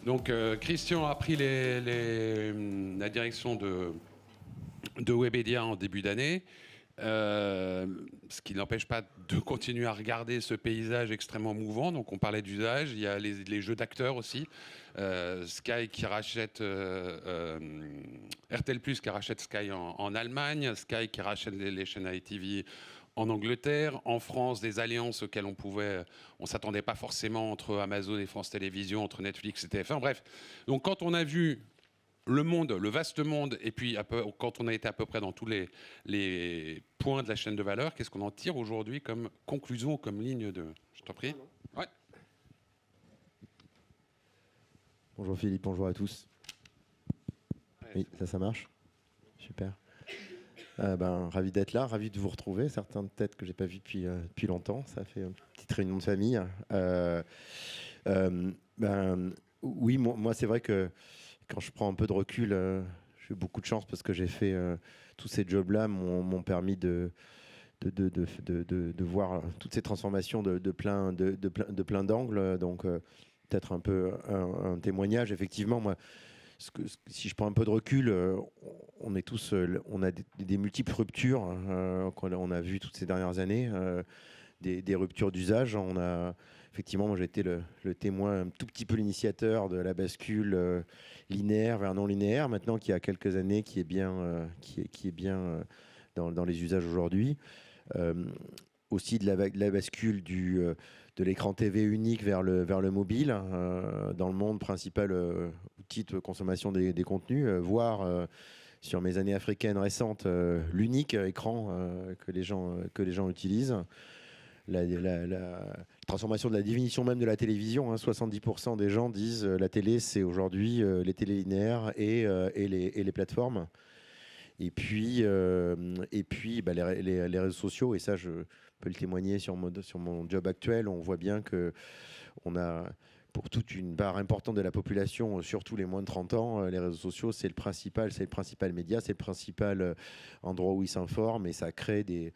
Donc, Christian a pris la direction de Webedia en début d'année. Ce qui n'empêche pas de continuer à regarder ce paysage extrêmement mouvant. Donc on parlait d'usage, il y a les jeux d'acteurs aussi. Sky qui rachète RTL+, qui rachète Sky en Allemagne, Sky qui rachète les chaînes ITV en Angleterre, en France, des alliances auxquelles on s'attendait pas forcément entre Amazon et France Télévisions, entre Netflix et TF1. Bref, donc quand on a vu le monde, le vaste monde, et puis quand on a été à peu près dans tous les points de la chaîne de valeur, qu'est-ce qu'on en tire aujourd'hui comme conclusion, comme ligne de... Je t'en prie. Ouais. Bonjour Philippe, bonjour à tous. Oui, ça marche. Super. Ravi d'être là, ravi de vous retrouver. Certaines têtes que j'ai pas vues depuis longtemps. Ça fait une petite réunion de famille. Oui, moi c'est vrai que quand je prends un peu de recul, j'ai eu beaucoup de chance parce que j'ai fait tous ces jobs-là m'ont permis de voir toutes ces transformations de plein d'angles. Donc peut-être un peu un témoignage. Effectivement, moi, si je prends un peu de recul, on est tous, on a des multiples ruptures qu'on a vues toutes ces dernières années, des ruptures d'usage. Effectivement, moi j'ai été le témoin, un tout petit peu l'initiateur de la bascule linéaire vers non linéaire, maintenant qu'il y a quelques années, qui est bien dans les usages aujourd'hui. Aussi de la bascule de l'écran TV unique vers le mobile, dans le monde principal outil de consommation des contenus, voire sur mes années africaines récentes, l'unique écran que les gens utilisent. La transformation de la définition même de la télévision, 70% des gens disent la télé c'est aujourd'hui les télés linéaires et les plateformes. Et puis les réseaux sociaux, et ça je peux le témoigner sur mon job actuel, on voit bien que on a, pour toute une part importante de la population, surtout les moins de 30 ans, les réseaux sociaux c'est le principal média, c'est le principal endroit où ils s'informent, et ça crée des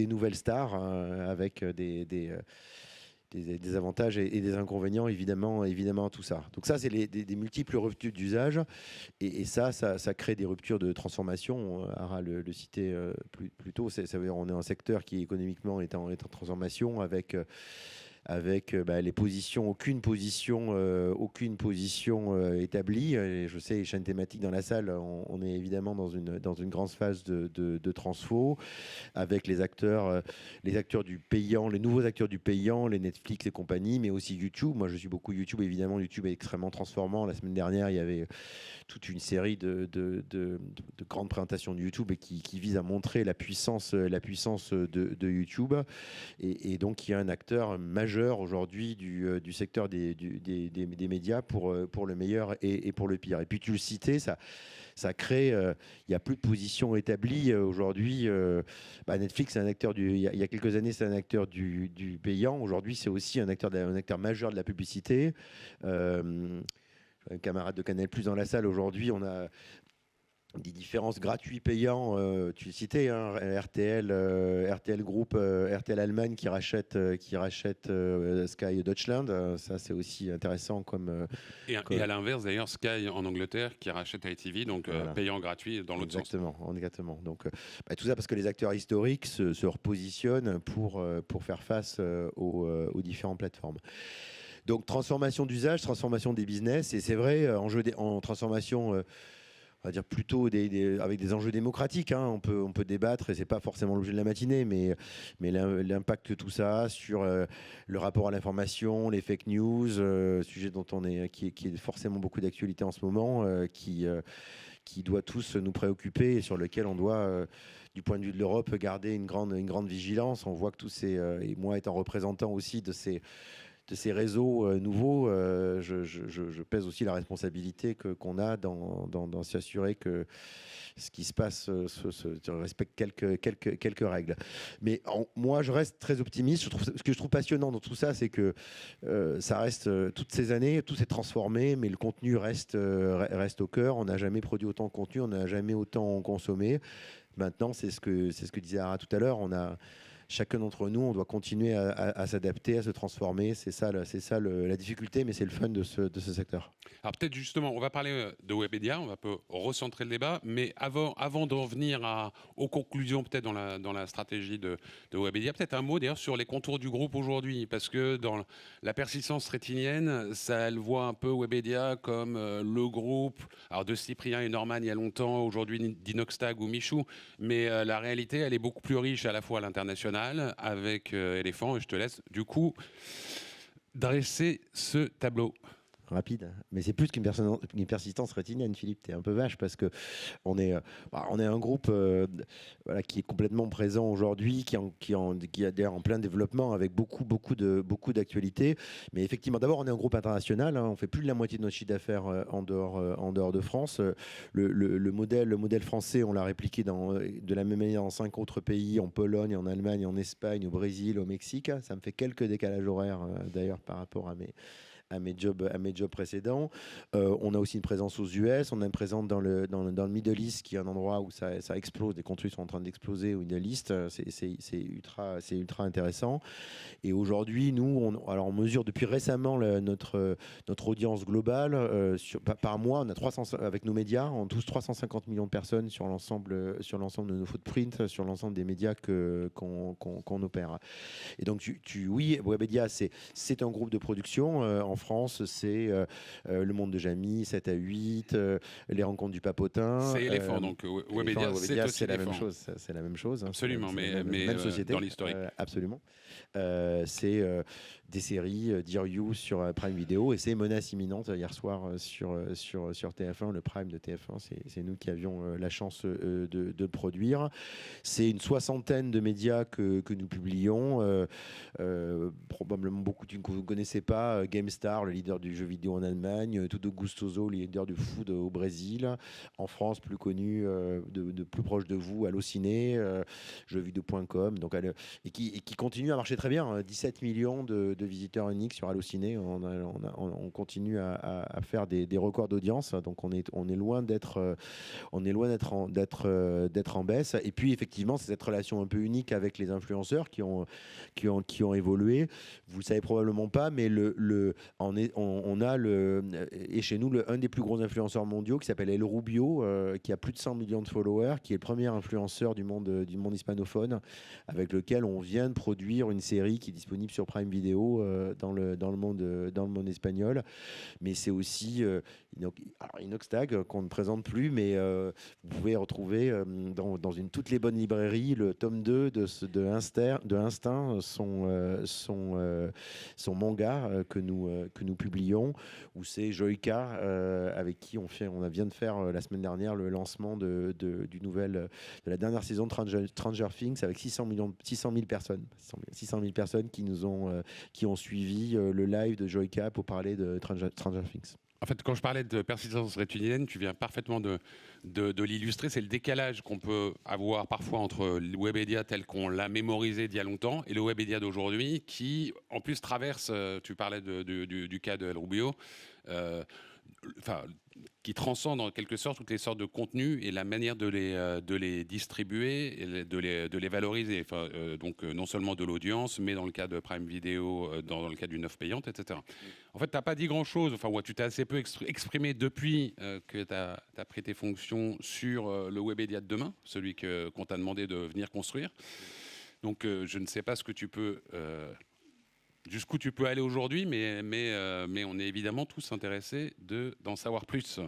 nouvelles stars avec des avantages et des inconvénients évidemment à tout ça. Donc ça c'est des multiples ruptures d'usage, et ça crée des ruptures de transformation. Ara le citait plus tôt, ça veut dire on est un secteur qui économiquement est en transformation avec les positions, aucune position établie. Et je sais, les chaînes thématiques dans la salle, on est évidemment dans une grande phase de transfo, avec les acteurs du payant, les nouveaux acteurs du payant, les Netflix et compagnie, mais aussi YouTube. Moi, je suis beaucoup YouTube, évidemment. YouTube est extrêmement transformant. La semaine dernière, il y avait toute une série de grandes présentations de YouTube et qui visent à montrer la puissance de YouTube. Et donc, il y a un acteur majeur aujourd'hui du secteur des médias pour le meilleur et pour le pire. Et puis, tu le citais, ça crée... il n'y a plus de position établie aujourd'hui. Netflix, c'est un acteur il y a quelques années, c'est un acteur du payant. Aujourd'hui, c'est aussi un acteur majeur de la publicité. Un camarade de Canal+ dans la salle. Aujourd'hui, on a des différences gratuits payants. Tu le citais, RTL Group, RTL Allemagne qui rachète Sky Deutschland. Ça, c'est aussi intéressant Et à l'inverse, d'ailleurs, Sky en Angleterre qui rachète ITV, donc voilà. Payant gratuit dans l'autre sens. Exactement. Donc, tout ça parce que les acteurs historiques se repositionnent pour faire face aux différentes plateformes. Donc transformation d'usage, transformation des business, et c'est vrai, en transformation, on va dire plutôt avec des enjeux démocratiques. On peut débattre, et c'est pas forcément l'objet de la matinée, mais l'impact que tout ça a sur le rapport à l'information, les fake news, sujet qui est forcément beaucoup d'actualité en ce moment, qui doit tous nous préoccuper et sur lequel on doit, du point de vue de l'Europe, garder une grande vigilance. On voit que tous ces, et moi étant représentant aussi de ces réseaux nouveaux, je pèse aussi la responsabilité qu'on a dans s'assurer que ce qui se passe respecte quelques règles. Mais moi, je reste très optimiste. Ce que je trouve passionnant dans tout ça, c'est que ça reste toutes ces années, tout s'est transformé, mais le contenu reste au cœur. On n'a jamais produit autant de contenu, on n'a jamais autant consommé. Maintenant, c'est ce que disait Ara tout à l'heure, chacun d'entre nous, on doit continuer à s'adapter, à se transformer. C'est ça la difficulté, mais c'est le fun de ce secteur. Alors peut-être justement, on va parler de Webedia, on va un peu recentrer le débat, mais avant d'en venir aux conclusions peut-être dans la stratégie de Webedia, peut-être un mot d'ailleurs sur les contours du groupe aujourd'hui, parce que dans la persistance rétinienne, ça elle voit un peu Webedia comme le groupe alors de Cyprien et Norman il y a longtemps, aujourd'hui d'Inoxtag ou Michou, mais la réalité elle est beaucoup plus riche à la fois à l'international avec Éléphant, et je te laisse du coup dresser ce tableau. Rapide, mais c'est plus qu'une persistance rétinienne, Philippe. Tu es un peu vache parce que on est un groupe voilà, qui est complètement présent aujourd'hui, qui est d'ailleurs en plein développement avec beaucoup d'actualités. Mais effectivement, d'abord, on est un groupe international. Hein, on fait plus de la moitié de notre chiffre d'affaires en dehors de France. Le modèle français, on l'a répliqué de la même manière dans 5 autres pays, en Pologne, en Allemagne, en Espagne, au Brésil, au Mexique. Ça me fait quelques décalages horaires d'ailleurs par rapport à mes jobs précédents. On a aussi une présence aux US, on a une présence dans le Middle East, qui est un endroit où ça explose, les contenus sont en train d'exploser au Middle East, c'est ultra intéressant. Et aujourd'hui, nous, on mesure depuis récemment notre audience globale. Par mois, on a 300, avec nos médias, on touche 350 millions de personnes sur l'ensemble de nos footprints, sur l'ensemble des médias qu'on opère. Et donc, oui, Webedia, c'est un groupe de production. En France, c'est Le Monde de Jamie, 7 à 8, Les Rencontres du Papotin. C'est Éléphant, donc Webedia, c'est la même chose. C'est la même chose. Absolument, mais même société, dans l'historique. Absolument. C'est des séries, Dear You sur Prime Video, et c'est Menace imminente hier soir sur TF1, le Prime de TF1. C'est nous qui avions la chance de produire. C'est une soixantaine de médias que nous publions. Probablement beaucoup que vous ne connaissez pas. GameStar, le leader du jeu vidéo en Allemagne. Tudo Gustoso, le leader du food au Brésil. En France, plus connu, de plus proche de vous, Allociné, jeuxvideo.com. Donc, et qui continue à marcher très bien. 17 millions de visiteurs uniques sur Allociné. On continue à faire des records d'audience. Donc, on est loin d'être en baisse. Et puis, effectivement, c'est cette relation un peu unique avec les influenceurs qui ont évolué. Vous le savez probablement pas, mais on a chez nous un des plus gros influenceurs mondiaux qui s'appelle El Rubio, qui a plus de 100 millions de followers, qui est le premier influenceur du monde hispanophone, avec lequel on vient de produire une série qui est disponible sur Prime Video dans le monde espagnol. Mais c'est aussi Inoxtag qu'on ne présente plus, mais vous pouvez retrouver dans toutes les bonnes librairies le tome 2 de Instinct, son manga que nous publions, où c'est Joyka avec qui on vient de faire la semaine dernière le lancement de la dernière saison de Stranger Things, avec 600 000 personnes qui ont suivi le live de Joyka pour parler de Stranger Things. En fait, quand je parlais de persistance rétinienne, tu viens parfaitement de l'illustrer. C'est le décalage qu'on peut avoir parfois entre le Webedia tel qu'on l'a mémorisé d'il y a longtemps et le Webedia d'aujourd'hui qui, en plus, traverse, tu parlais du cas de El Rubio, qui transcende en quelque sorte toutes les sortes de contenus et la manière de les distribuer et de les valoriser. Donc non seulement de l'audience, mais dans le cas de Prime Video, dans le cas d'une offre payante, etc. En fait, tu n'as pas dit grand-chose, tu t'es assez peu exprimé depuis que tu as pris tes fonctions sur le Webedia de demain, celui qu'on t'a demandé de venir construire. Donc je ne sais pas ce que tu peux... jusqu'où tu peux aller aujourd'hui, mais on est évidemment tous intéressés d'en savoir plus.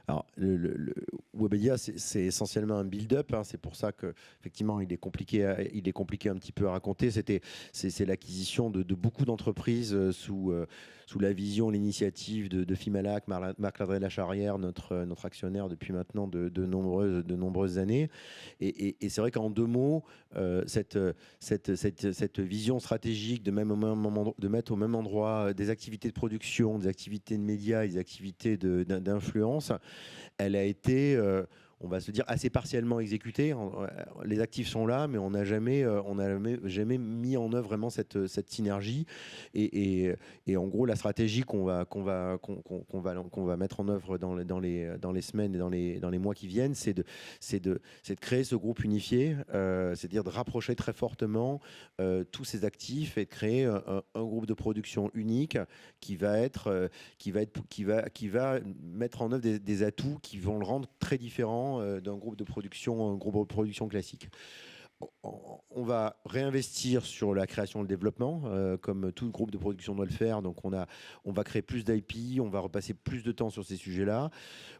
Alors, le Webedia, c'est essentiellement un build-up. Hein, c'est pour ça qu'effectivement, il est compliqué un petit peu à raconter. C'est l'acquisition de beaucoup d'entreprises sous la vision, l'initiative de Fimalac, Marc-André Lacharrière, notre actionnaire depuis maintenant de nombreuses années. Et c'est vrai qu'en 2 mots, cette vision stratégique de mettre au même endroit des activités de production, des activités de médias et des activités d'influence, elle a été, on va se dire, assez partiellement exécuté. Les actifs sont là, mais on n'a jamais, jamais mis en œuvre vraiment cette synergie. Et en gros, la stratégie qu'on va mettre en œuvre dans les semaines et dans les mois qui viennent, c'est de créer ce groupe unifié, c'est-à-dire de rapprocher très fortement tous ces actifs et de créer un groupe de production unique qui va mettre en œuvre des atouts qui vont le rendre très différent d'un groupe de production classique. On va réinvestir sur la création et le développement, comme tout groupe de production doit le faire. Donc, on va créer plus d'IP, on va repasser plus de temps sur ces sujets-là.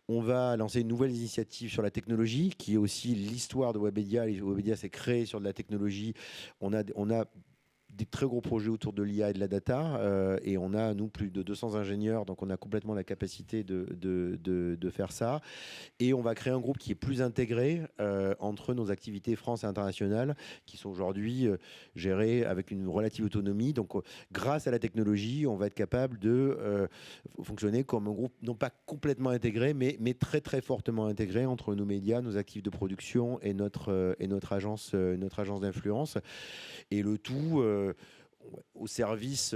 On va lancer une nouvelle initiative sur la technologie, qui est aussi l'histoire de Webedia. Webedia s'est créé sur de la technologie. On a des très gros projets autour de l'IA et de la data, et on a, nous, plus de 200 ingénieurs, donc on a complètement la capacité de faire ça. Et on va créer un groupe qui est plus intégré entre nos activités France et internationales, qui sont aujourd'hui gérées avec une relative autonomie. Donc, grâce à la technologie, on va être capable de fonctionner comme un groupe, non pas complètement intégré, mais très, très fortement intégré entre nos médias, nos actifs de production et notre agence d'influence. Et le tout au service,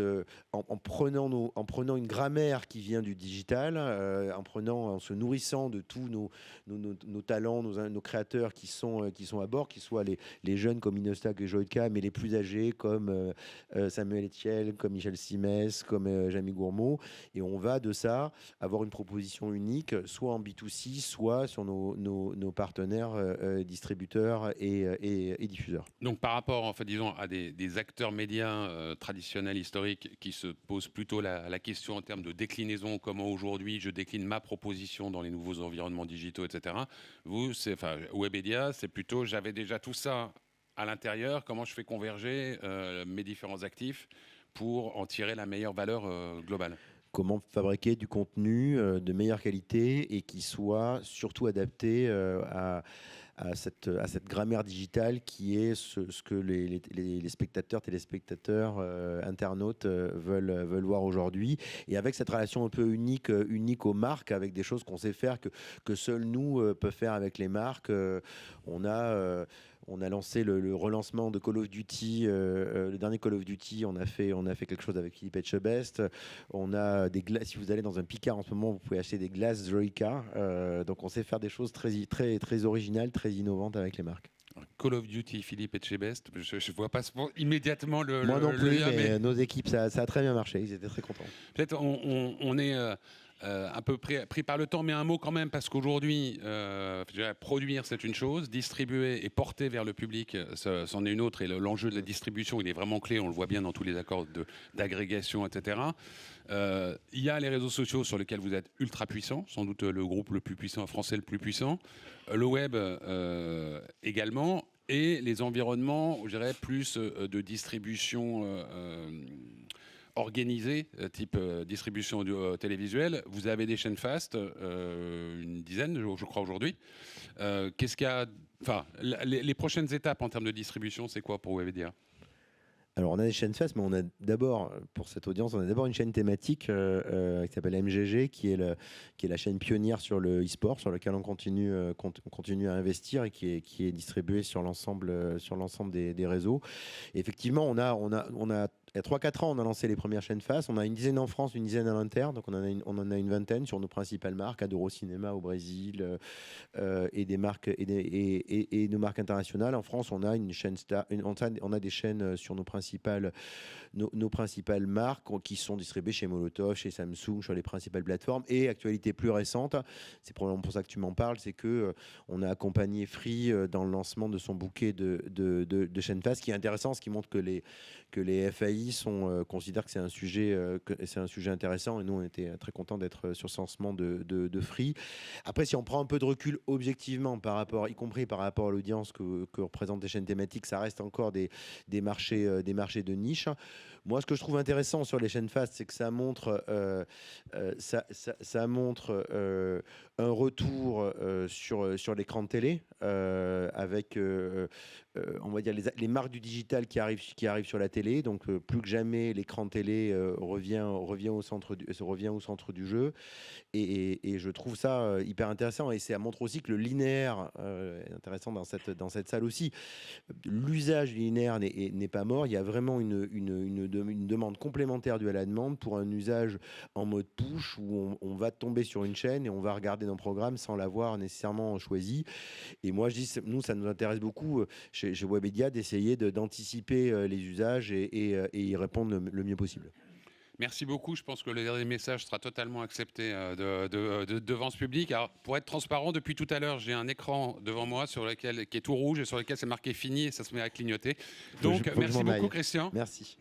en prenant une grammaire qui vient du digital, en se nourrissant de tous nos talents, nos créateurs qui sont à bord, qu'ils soient les jeunes comme Inosta et Joïka, mais les plus âgés comme Samuel Etienne, comme Michel Simès, comme Jamie Gourmaud. Et on va de ça avoir une proposition unique, soit en B2C, soit sur nos partenaires distributeurs et diffuseurs. Donc par rapport, en fait, disons, à des acteurs médias traditionnels, historiques, qui se posent plutôt la question en termes de déclinaison, comment aujourd'hui je décline ma proposition dans les nouveaux environnements digitaux, etc. Vous, Webedia, c'est plutôt, j'avais déjà tout ça à l'intérieur, comment je fais converger mes différents actifs pour en tirer la meilleure valeur globale. Comment fabriquer du contenu de meilleure qualité et qui soit surtout adapté à cette grammaire digitale qui est ce que les spectateurs, téléspectateurs, internautes veulent voir aujourd'hui. Et avec cette relation un peu unique aux marques, avec des choses qu'on sait faire que seuls nous peuvent faire avec les marques. On a lancé le relancement de Call of Duty, le dernier Call of Duty. On a fait quelque chose avec Philippe Etchebest. On a des glaces. Si vous allez dans un Picard en ce moment, vous pouvez acheter des glaces Joyka. Donc on sait faire des choses très, très, très originales, très innovantes avec les marques. Call of Duty, Philippe Etchebest, je ne vois pas immédiatement le Moi non plus, lien, mais nos équipes, ça a très bien marché. Ils étaient très contents. Peut-être on est un peu pris par le temps, mais un mot quand même, parce qu'aujourd'hui, produire, c'est une chose, distribuer et porter vers le public, c'en est une autre, et l'enjeu de la distribution, il est vraiment clé, on le voit bien dans tous les accords d'agrégation, etc. Il y a les réseaux sociaux sur lesquels vous êtes ultra puissants, sans doute le groupe le plus puissant français, le plus puissant, le web également, et les environnements, je dirais, plus de distribution organisée, type distribution télévisuelle. Vous avez des chaînes fast, une dizaine, je crois, aujourd'hui. Qu'est-ce qu'il y a, enfin, les prochaines étapes en termes de distribution, c'est quoi pour Webedia ? Alors, on a des chaînes fast, mais on a d'abord, pour cette audience, on a d'abord une chaîne thématique qui s'appelle MGG, qui est la chaîne pionnière sur le e-sport, sur laquelle on continue à investir et qui est distribuée sur l'ensemble des réseaux. Et effectivement, on a il y a 3-4 ans, on a lancé les premières chaînes fast. On a une dizaine en France, une dizaine à l'inter. Donc, on en a une vingtaine sur nos principales marques, Adoro Cinéma au Brésil, et des marques et nos marques internationales. En France, on a une chaîne on a des chaînes sur nos principales marques qui sont distribuées chez Molotov, chez Samsung, sur les principales plateformes. Et actualité plus récente, c'est probablement pour ça que tu m'en parles, c'est que on a accompagné Free dans le lancement de son bouquet de chaînes fast, qui est intéressant, ce qui montre que les FAI considèrent que c'est un sujet intéressant, et nous on était très contents d'être sur ce lancement de Free. Après, si on prend un peu de recul objectivement y compris par rapport à l'audience que représentent les chaînes thématiques, ça reste encore des marchés de niche. Moi, ce que je trouve intéressant sur les chaînes fast, c'est que ça montre un retour sur l'écran de télé, avec on va dire, les marques du digital qui arrivent sur la télé. Donc, plus que jamais, l'écran télé revient au centre du jeu. Et je trouve ça hyper intéressant. Et ça montre aussi que le linéaire est intéressant dans cette salle aussi. L'usage linéaire n'est pas mort. Il y a vraiment une demande complémentaire due à la demande pour un usage en mode push où on va tomber sur une chaîne et on va regarder nos programmes sans l'avoir nécessairement choisi. Et moi, je dis, nous, ça nous intéresse beaucoup chez Webedia d'essayer d'anticiper les usages et y répondre le mieux possible. Merci beaucoup. Je pense que le dernier message sera totalement accepté devant ce public. Alors, pour être transparent, depuis tout à l'heure, j'ai un écran devant moi qui est tout rouge et sur lequel c'est marqué fini et ça se met à clignoter. Donc, merci beaucoup, Christian. Merci.